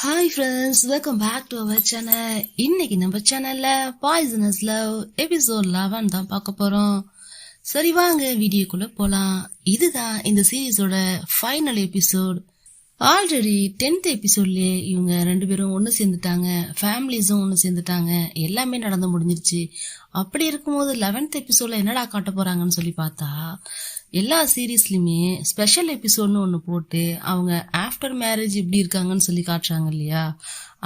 Hi friends, welcome back to our channel. இன்னைக்கு நம்ம சேனல்ல பாய்சனஸ் லவ் எபிசோட் 11 தான் பார்க்க போறோம். சரி வாங்க வீடியோக்குள்ள போலாம். இதுதான் இந்த சீரீஸோட ஃபைனல் எபிசோட். ஆல்ரெடி 10th எபிசோட்லயே இவங்க ரெண்டு பேரும் ஒன்று சேர்ந்துட்டாங்க, ஃபேமிலிஸும் ஒன்று சேர்ந்துட்டாங்க, எல்லாமே நடந்து முடிஞ்சிருச்சு. அப்படி இருக்கும்போது 11th எபிசோட்ல என்னடா காட்ட போறாங்கன்னு சொல்லி பார்த்தா, எல்லா சீரீஸ்லயுமே ஸ்பெஷல் எபிசோட்னு ஒன்று போட்டு அவங்க ஆஃப்டர் மேரேஜ் எப்படி இருக்காங்கன்னு சொல்லி காட்டுறாங்க இல்லையா,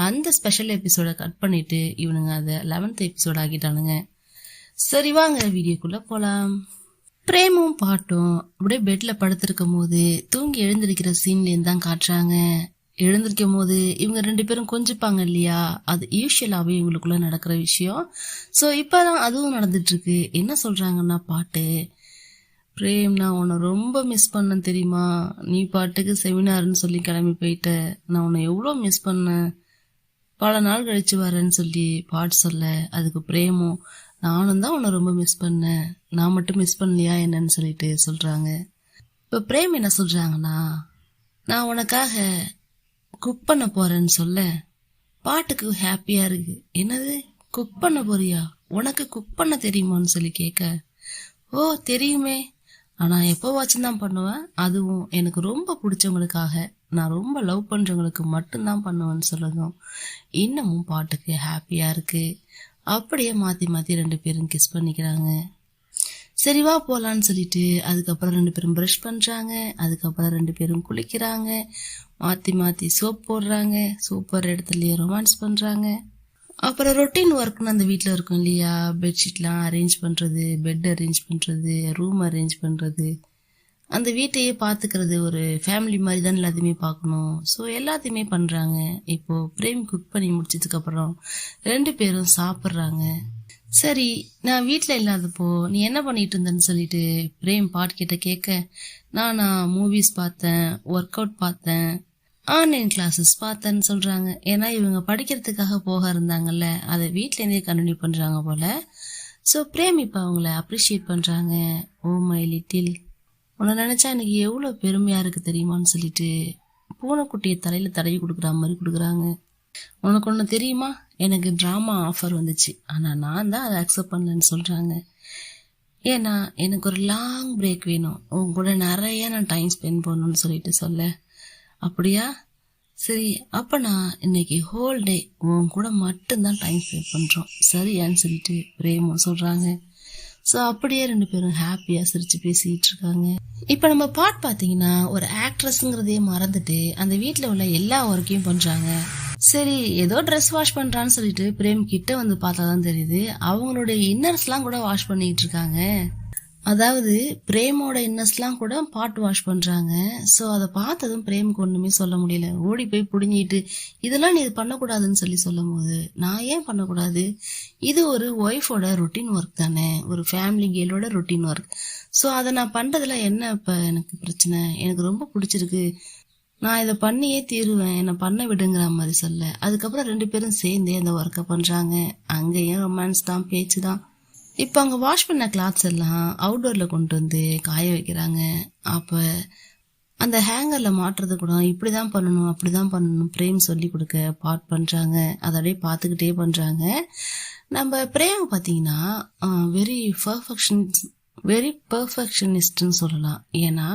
அந்த ஸ்பெஷல் எபிசோட கட் பண்ணிட்டு இவனுங்க அதை 11th எபிசோட் ஆக்கிட்டானுங்க. சரி வாங்க வீடியோக்குள்ள போலாம். பிரேமும் பாட்டும் அப்படியே பெட்ல படுத்திருக்கும் போது தூங்கி எழுந்திருக்கிற சீன்லேருந்து தான் காட்டுறாங்க. எழுந்திருக்கும் போது இவங்க ரெண்டு பேரும் கொஞ்சிப்பாங்க இல்லையா, அது யூஸ்வலாவே இவங்களுக்குள்ள நடக்கிற விஷயம். ஸோ இப்பதான் அதுவும் நடந்துட்டு இருக்கு. என்ன சொல்றாங்கன்னா, பாட்டு பிரேம், நான் உன்னை ரொம்ப மிஸ் பண்ணேன் தெரியுமா, நீ பாட்டுக்கு செமினார்னு சொல்லி கிளம்பி போயிட்ட, நான் உன்னை எவ்வளோ மிஸ் பண்ணேன், பல நாள் கழிச்சு வரேன்னு சொல்லி பாட்டு சொல்ல, அதுக்கு பிரேமும் நானும் தான் உன்னை ரொம்ப மிஸ் பண்ணேன், நான் மட்டும் மிஸ் பண்ணலையா என்னன்னு சொல்லிட்டு சொல்றாங்க. இப்போ பிரேம் என்ன சொல்றாங்கன்னா, நான் உனக்காக குக் பண்ண போறேன்னு சொல்ல பாட்டுக்கு ஹாப்பியா இருக்கு. என்னது குக் பண்ண போறியா, உனக்கு குக் பண்ண தெரியுமான்னு சொல்லி கேட்க, ஓ தெரியுமே, ஆனா எப்போவாச்சும் தான் பண்ணுவேன், அதுவும் எனக்கு ரொம்ப பிடிச்சவங்களுக்காக, நான் ரொம்ப லவ் பண்றவங்களுக்கு மட்டும்தான் பண்ணுவேன்னு சொல்லணும். இன்னமும் பாட்டுக்கு ஹாப்பியா இருக்கு. அப்படியே மாத்தி மாத்தி ரெண்டு பேரும் கிஸ் பண்ணிக்கிறாங்க. சரிவா போலான்னு சொல்லிட்டு அதுக்கப்புறம் ரெண்டு பேரும் ப்ரஷ் பண்றாங்க. அதுக்கப்புறம் ரெண்டு பேரும் குளிக்கிறாங்க, மாத்தி மாத்தி சோப் போடுறாங்க, சோப் போடுற இடத்துலயே ரொமான்ஸ் பண்றாங்க. அப்புறம் ரொட்டீன் ஒர்க்னு அந்த வீட்டில் இருக்கும் இல்லையா, பெட்ஷீட்லாம் அரேஞ்ச் பண்ணுறது, பெட் அரேஞ்ச் பண்ணுறது, ரூம் அரேஞ்ச் பண்ணுறது, அந்த வீட்டையே பார்த்துக்கிறது, ஒரு ஃபேமிலி மாதிரி தான் எல்லாத்தையுமே பார்க்கணும். ஸோ எல்லாத்தையுமே பண்ணுறாங்க. இப்போது பிரேம் குக் பண்ணி முடிச்சதுக்கப்புறம் ரெண்டு பேரும் சாப்பிட்றாங்க. சரி, நான் வீட்டில் இல்லாதப்போ நீ என்ன பண்ணிட்டு இருந்தேன்னு சொல்லிட்டு பிரேம் பாட்டு கேட்க, நானா மூவிஸ் பார்த்தேன், ஒர்க் அவுட் பார்த்தேன், ஆன்லைன் கிளாஸஸ் பார்த்தேன்னு சொல்றாங்க. ஏன்னா இவங்க படிக்கிறதுக்காக போக இருந்தாங்கல்ல, அதை வீட்டிலேருந்தே கண்டினியூ பண்றாங்க போல. ஸோ பிரேம் இப்போ அவங்கள அப்ரிஷியேட் பண்றாங்க. ஓ மை லிட்டில், உன்னை நினைச்சா எனக்கு எவ்வளோ பெருமையா இருக்கு தெரியுமான்னு சொல்லிட்டு பூனைக்குட்டியை தலையில தடவி கொடுக்குற மாதிரி கொடுக்குறாங்க. உனக்கு ஒன்று தெரியுமா, எனக்கு ட்ராமா ஆஃபர் வந்துச்சு, ஆனால் நான் தான் அதை அக்செப்ட் பண்ணலன்னு சொல்றாங்க. ஏன்னா எனக்கு ஒரு லாங் பிரேக் வேணும், உன் கூட நிறைய நான் டைம் ஸ்பெண்ட் பண்ணணும்னு சொல்லிட்டு சொல்ல, அப்படியா சரி, அப்ப நான் இன்னைக்கு ஹோல் டே உன் கூட மட்டும்தான் டைம் ஸ்பெண்ட் பண்றோம் சரியான்னு சொல்லிட்டு பிரேமும் சொல்றாங்க. ஸோ அப்படியே ரெண்டு பேரும் ஹாப்பியா சிரிச்சு பேசிட்டு இருக்காங்க. இப்ப நம்ம பாட் பாத்தீங்கன்னா ஒரு ஆக்ட்ரஸ்ங்கிறதே மறந்துட்டு அந்த வீட்டுல உள்ள எல்லா ஒர்க்கையும் பண்றாங்க. சரி, ஏதோ ட்ரெஸ் வாஷ் பண்றான்னு சொல்லிட்டு பிரேம் கிட்ட வந்து பார்த்தாதான் தெரியுது அவங்களுடைய இன்னர்ஸ் எல்லாம் கூட வாஷ் பண்ணிட்டு இருக்காங்க. அதாவது பிரேமோட இன்னஸ்லாம் கூட பாட் வாஷ் பண்றாங்க. ஸோ அதை பார்த்ததும் பிரேமுக்கு ஒண்ணுமே சொல்ல முடியல. ஓடி போய் புடுங்கிட்டு, இதெல்லாம் நீ இது பண்ணக்கூடாதுன்னு சொல்லி சொல்லும் போது, நான் ஏன் பண்ணக்கூடாது, இது ஒரு ஒய்ஃபோட ரொட்டீன் ஒர்க் தானே, ஒரு ஃபேமிலி கேர்ளோட ரொட்டீன் ஒர்க். ஸோ அதை நான் பண்றதுல என்ன இப்ப எனக்கு பிரச்சனை, எனக்கு ரொம்ப பிடிச்சிருக்கு, நான் இதை பண்ணியே தீருவேன், என்னை பண்ண விடுங்கிற மாதிரி சொல்ல, அதுக்கப்புறம் ரெண்டு பேரும் சேர்ந்தே அந்த ஒர்க்கை பண்றாங்க. அங்கேயும் ரொமான்ஸ் தான், பேச்சு தான். இப்போ அங்கே வாஷ் பண்ண கிளாத்ஸ் எல்லாம் அவுட்டோரில் கொண்டு வந்து காய வைக்கிறாங்க. அப்போ அந்த ஹேங்கரில் மாட்டுறது கூட இப்படி தான் பண்ணணும், அப்படி தான் பண்ணணும் பிரேம் சொல்லி கொடுக்க பாட் பண்ணுறாங்க. அதோடய பார்த்துக்கிட்டே பண்ணுறாங்க. நம்ம பிரேம் பார்த்தீங்கன்னா வெரி பர்ஃபெக்ஷனிஸ்ட்னு சொல்லலாம். ஏன்னா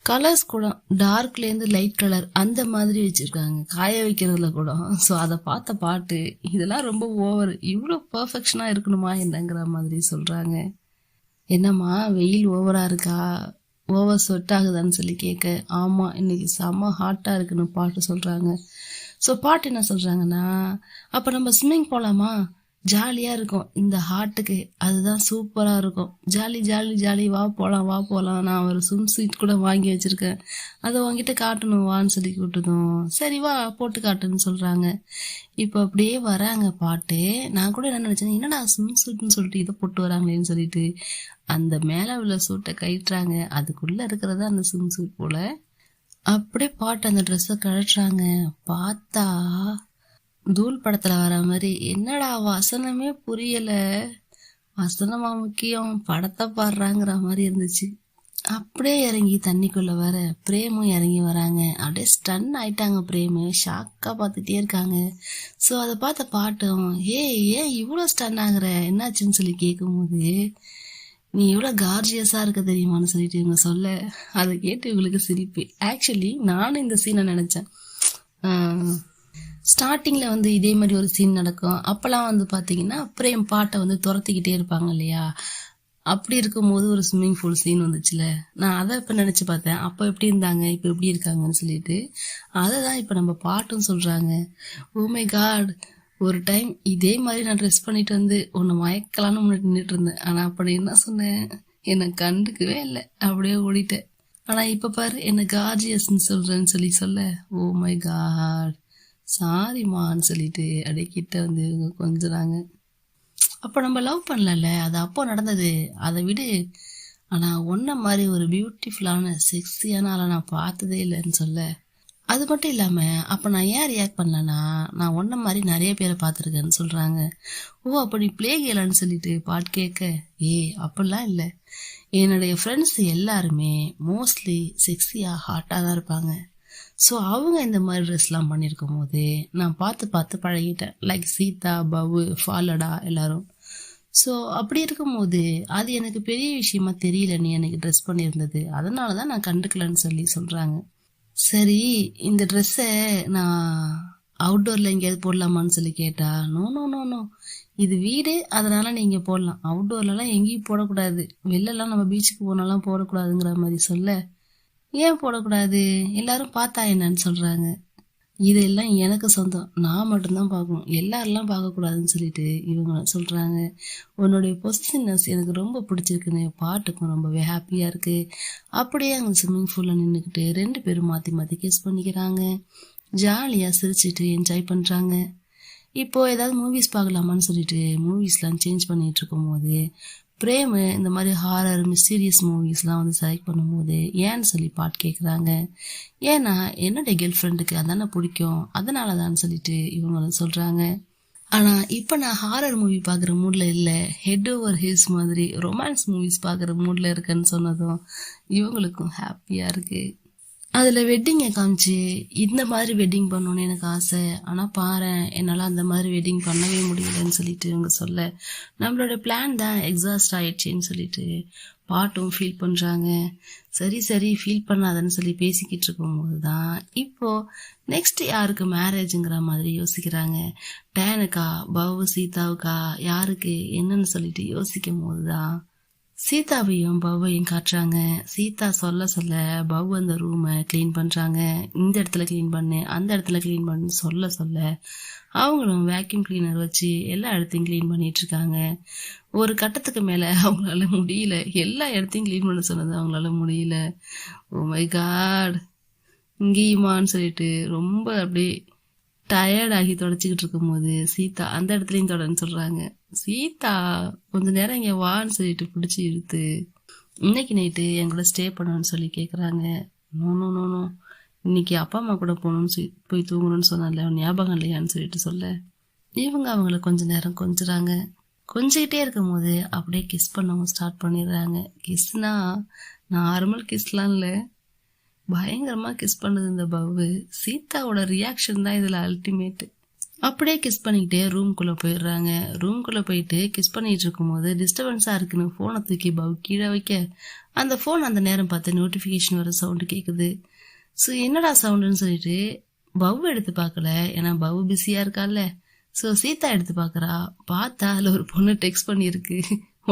கலர்ஸ் கூட டார்க்லேருந்து லைட் கலர் அந்த மாதிரி வச்சிருக்காங்க காய வைக்கிறதுல கூட. ஸோ அதை பார்த்த பாட்டு, இதெல்லாம் ரொம்ப ஓவர், இவ்வளோ பர்ஃபெக்ஷனாக இருக்கணுமா என்னங்கிற மாதிரி சொல்கிறாங்க. என்னம்மா வெயில் ஓவரா இருக்கா, ஓவர் ஸ்வெட் ஆகுதான்னு சொல்லி கேட்க, ஆமாம் இன்னைக்கு செம்ம ஹாட்டாக இருக்குன்னு பாட்டு சொல்கிறாங்க. ஸோ பாட்டு என்ன சொல்கிறாங்கன்னா, அப்போ நம்ம ஸ்விம்மிங் போகலாமா, ஜாலியாக இருக்கும் இந்த ஹார்ட்டுக்கு, அதுதான் சூப்பராக இருக்கும், ஜாலி ஜாலி ஜாலி, வா போகலாம் வா போகலாம், நான் ஒரு ஸ்விம் சூட் கூட வாங்கி வச்சுருக்கேன், அதை வாங்கிட்டு காட்டணும் வான்னு சொல்லி கூப்பிட்டதும், சரி வா போட்டு காட்டுன்னு சொல்கிறாங்க. இப்போ அப்படியே வராங்க பாட்டு. நான் கூட என்ன நினச்சேன், என்னடா ஸ்விம் சூட்னு சொல்லிட்டு இதை போட்டு வராங்களேன்னு சொல்லிட்டு அந்த மேலே உள்ள சூட்டை கழட்டுறாங்க. அதுக்குள்ளே இருக்கிறதா அந்த ஸ்விம் சூட் போல. அப்படியே பாட்டு அந்த ட்ரெஸ்ஸை கழட்டுறாங்க. பார்த்தா தூள் படத்துல வர மாதிரி, என்னடா வசனமே புரியல, வசனமா முக்கியம், படத்தை பாடுறாங்கிற மாதிரி இருந்துச்சு. அப்படியே இறங்கி தண்ணிக்குள்ள வர பிரேமும் இறங்கி வராங்க. அப்படியே ஸ்டன் ஆயிட்டாங்க. பிரேமு ஷாக்கா பார்த்துட்டே இருக்காங்க. ஸோ அதை பார்த்த பாட்டும் ஏன் இவ்வளோ ஸ்டன் ஆகுற, என்னாச்சுன்னு சொல்லி கேட்கும்போது, நீ எவ்வளோ கார்ஜியஸாக இருக்க தெரியுமான்னு சொல்லிட்டு இவங்க சொல்ல, அதை கேட்டு இவங்களுக்கு சிரிப்பு. ஆக்சுவலி நானும் இந்த சீனை நினச்சேன். ஸ்டார்டிங்கில் வந்து இதே மாதிரி ஒரு சீன் நடக்கும். அப்போல்லாம் வந்து பார்த்தீங்கன்னா பிரேம் பாட்டை வந்து துரத்திக்கிட்டே இருப்பாங்க இல்லையா. அப்படி இருக்கும்போது ஒரு ஸ்விம்மிங் பூல் சீன் வந்துச்சுல, நான் அதை இப்போ நினச்சி பார்த்தேன். அப்போ எப்படி இருந்தாங்க, இப்போ எப்படி இருக்காங்கன்னு சொல்லிட்டு. அதை தான் இப்போ நம்ம பாட்டும் சொல்கிறாங்க. ஓ மை காட், ஒரு டைம் இதே மாதிரி நான் ட்ரெஸ் பண்ணிட்டு வந்து ஒன்று மயக்கலான்னு முன்னாடி நின்றுட்டு இருந்தேன். ஆனால் அப்படி என்ன சொன்னேன், என்னை கண்டுக்கவே இல்லை, அப்படியே ஓடிட்டேன். ஆனால் இப்போ பாரு என்ன கார்ஜியஸ்ன்னு சொல்கிறேன்னு சொல்ல, ஓ மை காட் சாரிம்மான்னு சொல்லிட்டு அப்படியே கிட்ட வந்து இவங்க கொஞ்சறாங்க. அப்போ நம்ம லவ் பண்ணல, அது அப்போ நடந்தது, அதை விடு. ஆனால் ஒன்றை மாதிரி ஒரு பியூட்டிஃபுல்லான செக்ஸியான ஆளை நான் பார்த்ததே இல்லைன்னு சொல்ல. அது மட்டும் இல்லாமல் அப்போ நான் ஏன் ரியாக்ட் பண்ணலன்னா, நான் ஒன்றை மாதிரி நிறைய பேரை பார்த்துருக்கேன்னு சொல்கிறாங்க. ஓ அப்படி பிளே கேலன்னு சொல்லிட்டு பாட்டு கேட்க, அப்படிலாம் இல்லை, என்னுடைய ஃப்ரெண்ட்ஸ் எல்லாருமே மோஸ்ட்லி செக்ஸியாக ஹாட்டாக தான் இருப்பாங்க. ஸோ அவங்க இந்த மாதிரி ட்ரெஸ்லாம் பண்ணியிருக்கும் போது நான் பார்த்து பழகிட்டேன். லைக் சீதா, பவு, ஃபாலடா எல்லாரும். ஸோ அப்படி இருக்கும்போது அது எனக்கு பெரிய விஷயமா தெரியல நீ எனக்கு ட்ரெஸ் பண்ணியிருந்தது, அதனால தான் நான் கண்டுக்கலன்னு சொல்லி சொல்கிறாங்க. சரி, இந்த ட்ரெஸ்ஸை நான் அவுட்டோரில் எங்கேயாவது போடலாமான்னு சொல்லி கேட்டா, நோ நோ நோ நோ, இது வீடு, அதனால நீங்கள் போடலாம், அவுட்டோர்லலாம் எங்கேயும் போடக்கூடாது, வெளிலலாம் நம்ம பீச்சுக்கு போனாலாம் போடக்கூடாதுங்கிற மாதிரி சொல்ல, ஏன் போடக்கூடாது, எல்லாரும் பார்த்தா என்னன்னு சொல்கிறாங்க. இதெல்லாம் எனக்கு சொந்தம், நான் மட்டும்தான் பார்க்கணும், எல்லாரெல்லாம் பார்க்கக்கூடாதுன்னு சொல்லிட்டு இவங்க சொல்கிறாங்க. உன்னுடைய பொசிஷன்னஸ் எனக்கு ரொம்ப பிடிச்சிருக்குன்னு பாட்டுக்கும் ரொம்பவே ஹாப்பியாக இருக்குது. அப்படியே அங்கே ஸ்விம்மிங் பூலில் நின்றுக்கிட்டு 2 பேரும் மாற்றி மாற்றி கிஸ் பண்ணிக்கிறாங்க. ஜாலியாக சிரிச்சிட்டு என்ஜாய் பண்ணுறாங்க. இப்போது ஏதாவது மூவிஸ் பார்க்கலாமான்னு சொல்லிட்டு மூவிஸ்லாம் சேஞ்ச் பண்ணிகிட்டு இருக்கும்போது பிரேமு இந்த மாதிரி ஹாரர் மிஸ்டீரியஸ் மூவிஸ்லாம் வந்து செலக்ட் பண்ணும்போது ஏன்னு சொல்லி பாட்டு கேட்குறாங்க. ஏன்னா என்னுடைய கேர்ள் ஃப்ரெண்டுக்கு அதானே பிடிக்கும், அதனால தான் சொல்லிட்டு இவங்களும் சொல்கிறாங்க. ஆனால் இப்போ நான் ஹாரர் மூவி பார்க்குற மூடில் இல்லை, ஹெட் ஓவர் ஹில்ஸ் மாதிரி ரொமான்ஸ் மூவிஸ் பார்க்குற மூடில் இருக்கேன்னு சொன்னதும் இவங்களுக்கும் ஹாப்பியாக இருக்குது. அதில் வெட்டிங்கை காமிச்சு இந்த மாதிரி வெட்டிங் பண்ணணுன்னு எனக்கு ஆசை, ஆனால் பாரு என்னால் அந்த மாதிரி வெட்டிங் பண்ணவே முடியலன்னு சொல்லிட்டு இவங்க சொல்ல, நம்மளோட பிளான் தான் எக்ஸாஸ்ட் ஆயிடுச்சின்னு சொல்லிட்டு பாட்டும் ஃபீல் பண்ணுறாங்க. சரி ஃபீல் பண்ணாதன்னு சொல்லி பேசிக்கிட்டு இருக்கும்போது தான் இப்போது நெக்ஸ்ட் யாருக்கு மேரேஜுங்கிற மாதிரி யோசிக்கிறாங்க. டேனுக்கா, பவு, சீதாவுக்கா, யாருக்கு என்னன்னு சொல்லிட்டு யோசிக்கும் போது தான் சீதாவையும் பவ்வையும் காட்டுறாங்க. சீதா சொல்ல பவ் அந்த ரூமை க்ளீன் பண்ணுறாங்க. இந்த இடத்துல க்ளீன் பண்ணு, அந்த இடத்துல க்ளீன் பண்ணு சொல்ல அவங்களும் வேக்யூம் கிளீனர் வச்சு எல்லா இடத்தையும் க்ளீன் பண்ணிட்டு இருக்காங்க. ஒரு கட்டத்துக்கு மேலே அவங்களால முடியல, எல்லா இடத்தையும் க்ளீன் பண்ண சொன்னது அவங்களால முடியல. ஓ மை காட், இங்கேயுமான்னு சொல்லிட்டு ரொம்ப அப்படியே டயர்டாகி தொடச்சிக்கிட்டு இருக்கும்போது சீதா அந்த இடத்துலையும் தொடன்னு சொல்கிறாங்க. சீதா கொஞ்ச நேரம் இங்கே வான்னு சொல்லிட்டு பிடிச்சி இழுத்து இன்னைக்கு நைட்டு என் கூட ஸ்டே பண்ணணும்னு சொல்லி கேட்குறாங்க. நோ இன்னைக்கு அப்பா அம்மா கூட போகணும்னு போய் தூங்கணும்னு சொன்னால ஞாபகம் இல்லையான்னு சொல்லிட்டு சொல்ல, இவங்க அவங்கள கொஞ்ச நேரம் கொஞ்சிறாங்க. கொஞ்சிக்கிட்டே இருக்கும் போது அப்படியே கிஸ் பண்ணவும் ஸ்டார்ட் பண்ணிடுறாங்க. கிஸ்னா நார்மல் கிஸ்லாம் இல்லை, பயங்கரமாக கிஸ் பண்ணுது இந்த பவ்வு. சீதாவோட ரியாக்ஷன் தான் இதில் அல்டிமேட்டு. அப்படியே கிஸ் பண்ணிக்கிட்டே ரூம்குள்ளே போயிடுறாங்க. ரூம்குள்ளே போயிட்டு கிஸ் பண்ணிட்டு இருக்கும்போது டிஸ்டர்பன்ஸாக இருக்குன்னு ஃபோனை தூக்கி பவ் கீழே வைக்க, அந்த ஃபோன் அந்த நேரம் பார்த்து நோட்டிஃபிகேஷன் வர சவுண்டு கேட்குது. ஸோ என்னடா சவுண்டுன்னு சொல்லிட்டு பவ் எடுத்து பார்க்கல, ஏன்னா பவ் பிஸியாக இருக்கால. ஸோ சீதா எடுத்து பார்க்குறா, பார்த்தா அதில் ஒரு பொண்ணு டெக்ஸ்ட் பண்ணியிருக்கு.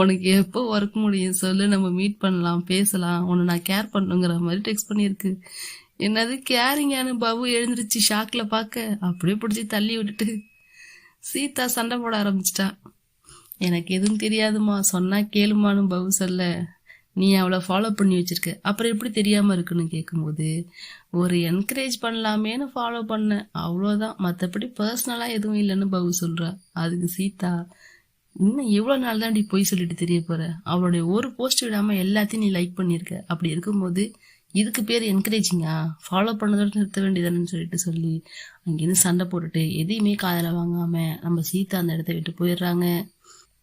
உனக்கு எப்போ ஒர்க் முடியும் சொல்லு, நம்ம மீட் பண்ணலாம், பேசலாம், உன்னை நான் கேர் பண்ணுங்கிற மாதிரி டெக்ஸ்ட் பண்ணியிருக்கு. என்னது கேரிங்கானு பவு எழுந்திருச்சு ஷாக்கில் பார்க்க, அப்படியே பிடிச்சி தள்ளி விட்டுட்டு சீதா சண்டை போட ஆரம்பிச்சிட்டா. எனக்கு எதுவும் தெரியாதுமா, சொன்னா கேளுமான்னு பவு சொல்ல, நீ அவளை ஃபாலோ பண்ணி வச்சிருக்க, அப்புறம் எப்படி தெரியாமல் இருக்குன்னு கேட்கும்போது, ஒரு என்கரேஜ் பண்ணலாமேன்னு ஃபாலோ பண்ணேன், அவ்வளோதான், மற்றபடி பர்சனலாக எதுவும் இல்லைன்னு பவு சொல்கிறா. அதுக்கு சீதா, இன்னும் எவ்வளோ நாள் தான் இப்படி போய் சொல்லிட்டு தெரிய போற, அவளுடைய ஒரு போஸ்ட் விடாமல் எல்லாத்தையும் நீ லைக் பண்ணியிருக்க, அப்படி இருக்கும்போது இதுக்கு பேர் என்கரேஜிங்கா, ஃபாலோ பண்ணதோட நிறுத்த வேண்டியதானு சொல்லிட்டு சொல்லி அங்கேருந்து சண்டை போட்டுட்டு எதையுமே காதில் வாங்காமல் நம்ம சீதா அந்த இடத்த விட்டு போயிடுறாங்க.